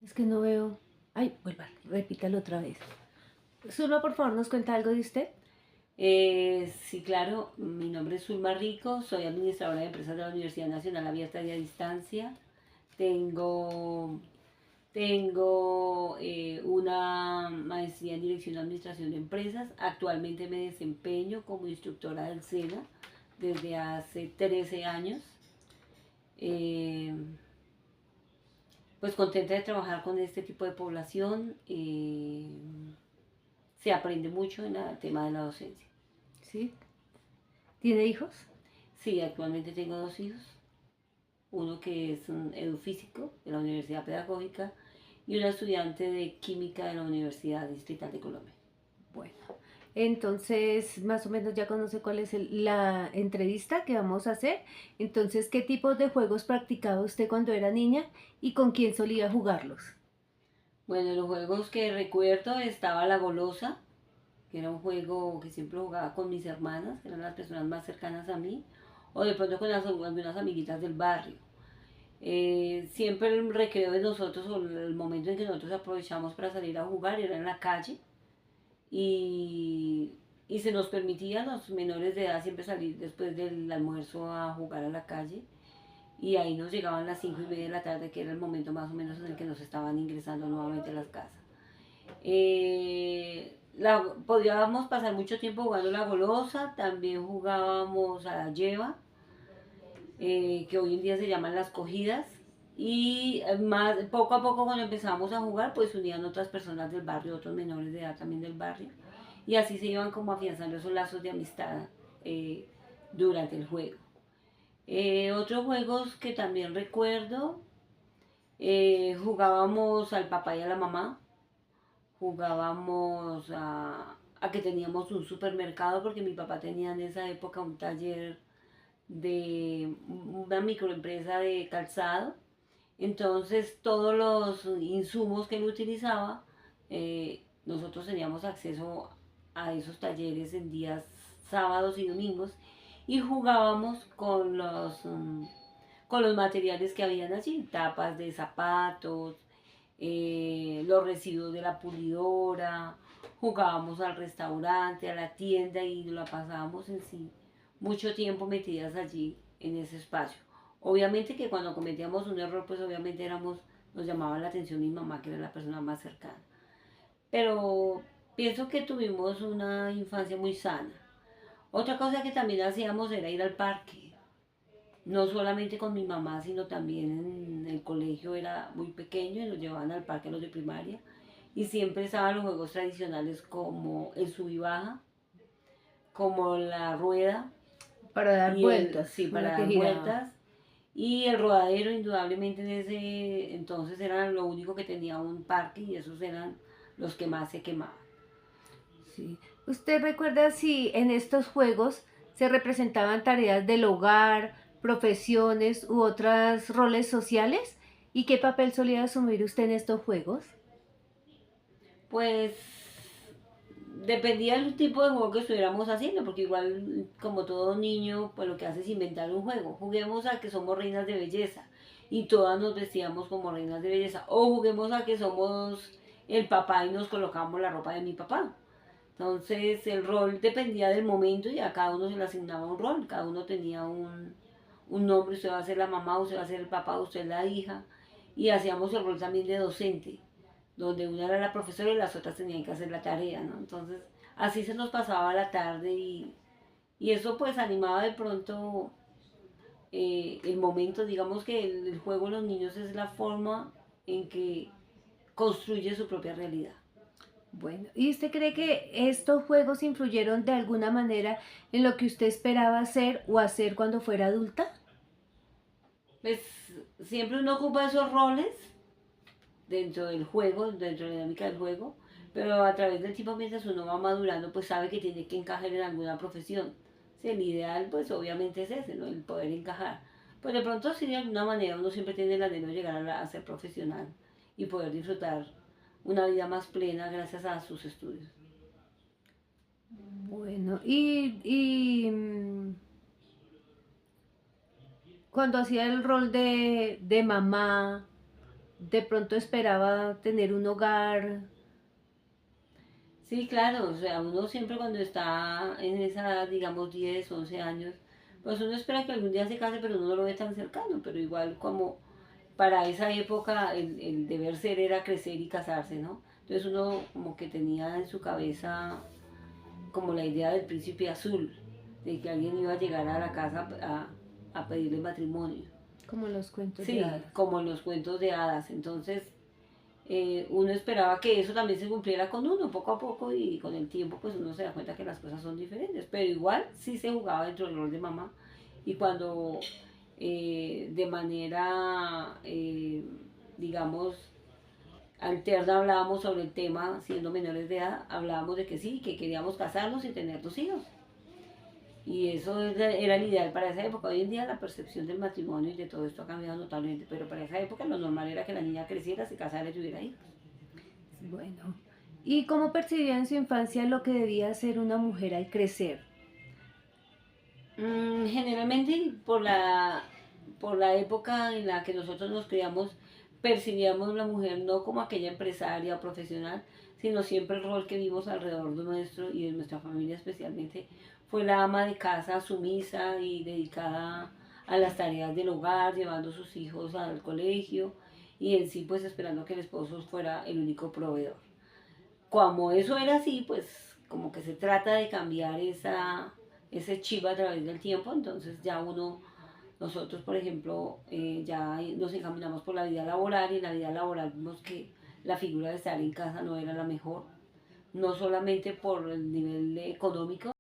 Es que no veo. Ay, vuelva, repítalo otra vez. Zulma, por favor, ¿nos cuenta algo de usted? Sí, claro, mi nombre es Zulma Rico, soy administradora de empresas de la Universidad Nacional Abierta y a Distancia. Tengo, tengo una maestría en Dirección de Administración de Empresas. Actualmente me desempeño como instructora del SENA desde hace 13 años. Eh, pues contenta de trabajar con este tipo de población. Se aprende mucho en el tema de la docencia. ¿Sí? ¿Tiene hijos? Sí, actualmente tengo dos hijos. Uno que es un edufísico de la Universidad Pedagógica y una estudiante de química de la Universidad Distrital de Colombia. Bueno, entonces más o menos ya conoce cuál es la entrevista que vamos a hacer. Entonces, ¿qué tipos de juegos practicaba usted cuando era niña y con quién solía jugarlos? Bueno, los juegos que recuerdo estaba La Golosa, que era un juego que siempre jugaba con mis hermanas, que eran las personas más cercanas a mí, o de pronto con algunas amiguitas del barrio. Siempre el recreo de nosotros, o el momento en que nosotros aprovechamos para salir a jugar, era en la calle, y, y se nos permitía a los menores de edad siempre salir después del almuerzo a jugar a la calle y ahí nos llegaban las 5:30 de la tarde, que era el momento más o menos en el que nos estaban ingresando nuevamente a las casas. Podíamos pasar mucho tiempo jugando la golosa, también jugábamos a la lleva, que hoy en día se llaman las cogidas, y más, poco a poco cuando empezamos a jugar, pues unían otras personas del barrio, otros menores de edad también del barrio, y así se iban como afianzando esos lazos de amistad eh, durante el juego. Otros juegos que también recuerdo, jugábamos al papá y a la mamá, jugábamos a que teníamos un supermercado porque mi papá tenía en esa época un taller de una microempresa de calzado. Entonces todos los insumos que él utilizaba, nosotros teníamos acceso a esos talleres en días sábados y domingos y jugábamos con los materiales que habían allí, tapas de zapatos, los residuos de la pulidora, jugábamos al restaurante, a la tienda y la pasábamos en sí mucho tiempo metidas allí en ese espacio. Obviamente que cuando cometíamos un error, pues obviamente nos llamaba la atención mi mamá, que era la persona más cercana. Pero pienso que tuvimos una infancia muy sana. Otra cosa que también hacíamos era ir al parque, no solamente con mi mamá, sino también en el colegio era muy pequeño y nos llevaban al parque los de primaria. Y siempre estaban los juegos tradicionales como el sub y baja, como la rueda, Para dar y el, vueltas, sí, una para que dar giraba. vueltas. Y el rodadero, indudablemente en ese entonces era lo único que tenía un parque y esos eran los que más se quemaban. Sí. ¿Usted recuerda si en estos juegos se representaban tareas del hogar, profesiones u otros roles sociales? ¿Y qué papel solía asumir usted en estos juegos? Pues dependía del tipo de juego que estuviéramos haciendo, porque igual como todo niño, pues lo que hace es inventar un juego. Juguemos a que somos reinas de belleza y todas nos vestíamos como reinas de belleza. O juguemos a que somos el papá y nos colocamos la ropa de mi papá. Entonces el rol dependía del momento y a cada uno se le asignaba un rol, cada uno tenía un nombre, usted va a ser la mamá, usted va a ser el papá, usted es la hija. Y hacíamos el rol también de docente, donde una era la profesora y las otras tenían que hacer la tarea, ¿no? Entonces así se nos pasaba la tarde y eso pues animaba de pronto el momento, digamos que el juego de los niños es la forma en que construye su propia realidad. Bueno, ¿y usted cree que estos juegos influyeron de alguna manera en lo que usted esperaba hacer o hacer cuando fuera adulta? Pues siempre uno ocupa esos roles dentro del juego, dentro de la dinámica del juego, pero a través del tiempo mientras uno va madurando, pues sabe que tiene que encajar en alguna profesión. Sí, el ideal, pues obviamente es ese, ¿no? El poder encajar. Pues de pronto sí, de alguna manera uno siempre tiene el anhelo de llegar a ser profesional y poder disfrutar una vida más plena gracias a sus estudios. Bueno, y cuando hacía el rol de mamá, de pronto esperaba tener un hogar. Sí, claro, o sea, uno siempre cuando está en esa edad, digamos 10 11 años, pues uno espera que algún día se case, pero uno no lo ve tan cercano, pero igual como para esa época el deber ser era crecer y casarse, ¿no? Entonces uno como que tenía en su cabeza como la idea del príncipe azul, de que alguien iba a llegar a la casa a pedirle matrimonio. Como los cuentos de Sí, hadas. como en los cuentos de hadas. Entonces uno esperaba que eso también se cumpliera con uno poco a poco y con el tiempo pues uno se da cuenta que las cosas son diferentes. Pero igual sí se jugaba dentro del rol de mamá y cuando de manera, digamos, alterna hablábamos sobre el tema, siendo menores de edad, hablábamos de que sí, que queríamos casarnos y tener 2 hijos. Y eso era el ideal para esa época. Hoy en día la percepción del matrimonio y de todo esto ha cambiado notablemente, pero para esa época lo normal era que la niña creciera, se casara y tuviera hijos. Bueno. ¿Y cómo percibía en su infancia lo que debía ser una mujer al crecer? Generalmente por la época en la que nosotros nos criamos, percibíamos a la mujer no como aquella empresaria o profesional, sino siempre el rol que vimos alrededor de nuestro y de nuestra familia especialmente fue la ama de casa sumisa y dedicada a las tareas del hogar, llevando a sus hijos al colegio y en sí pues esperando que el esposo fuera el único proveedor. Como eso era así, pues como que se trata de cambiar ese chip a través del tiempo, entonces ya nosotros por ejemplo, ya nos encaminamos por la vida laboral y en la vida laboral vimos que la figura de estar en casa no era la mejor, no solamente por el nivel económico,